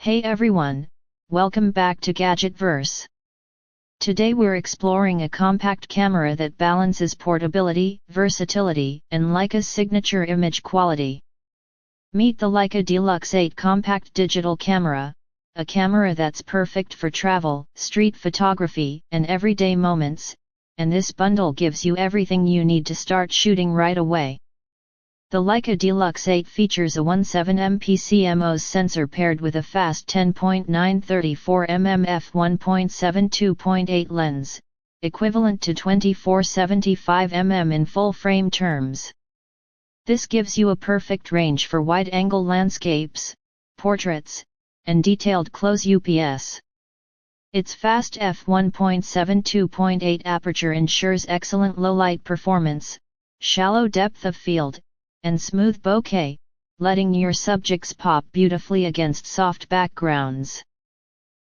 Hey everyone, welcome back to Gadgetverse. Today we're exploring a compact camera that balances portability, versatility, and Leica's signature image quality. Meet the Leica D-Lux 8 compact digital camera, a camera that's perfect for travel, street photography, and everyday moments, and this bundle gives you everything you need to start shooting right away. The Leica D-Lux 8 features a 17MP CMOS sensor paired with a fast 10.934mm f1.7.2.8 lens, equivalent to 2475mm in full-frame terms. This gives you a perfect range for wide-angle landscapes, portraits, and detailed close-ups. Its fast f1.7.2.8 aperture ensures excellent low-light performance, shallow depth of field, and smooth bokeh, letting your subjects pop beautifully against soft backgrounds.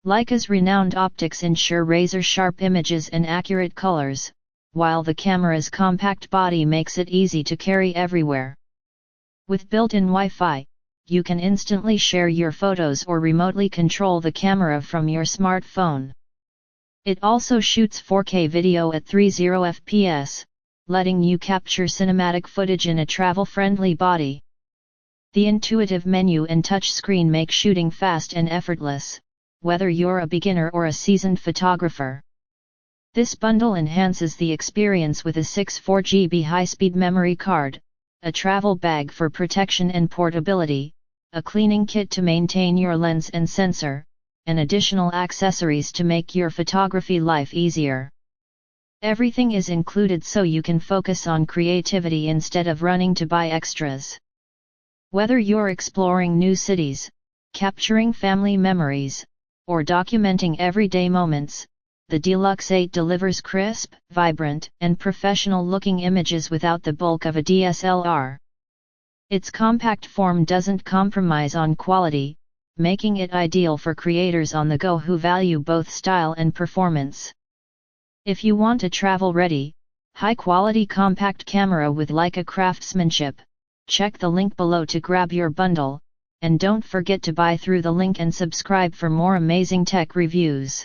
Leica's renowned optics ensure razor-sharp images and accurate colors, while the camera's compact body makes it easy to carry everywhere. With built-in Wi-Fi, you can instantly share your photos or remotely control the camera from your smartphone. It also shoots 4K video at 30 fps, letting you capture cinematic footage in a travel-friendly body. The intuitive menu and touchscreen make shooting fast and effortless, whether you're a beginner or a seasoned photographer. This bundle enhances the experience with a 64GB high-speed memory card, a travel bag for protection and portability, a cleaning kit to maintain your lens and sensor, and additional accessories to make your photography life easier. Everything is included so you can focus on creativity instead of running to buy extras. Whether you're exploring new cities, capturing family memories, or documenting everyday moments, the D-Lux 8 delivers crisp, vibrant, and professional-looking images without the bulk of a DSLR. Its compact form doesn't compromise on quality, making it ideal for creators on the go who value both style and performance. If you want a travel-ready, high-quality compact camera with Leica craftsmanship, check the link below to grab your bundle, and don't forget to buy through the link and subscribe for more amazing tech reviews.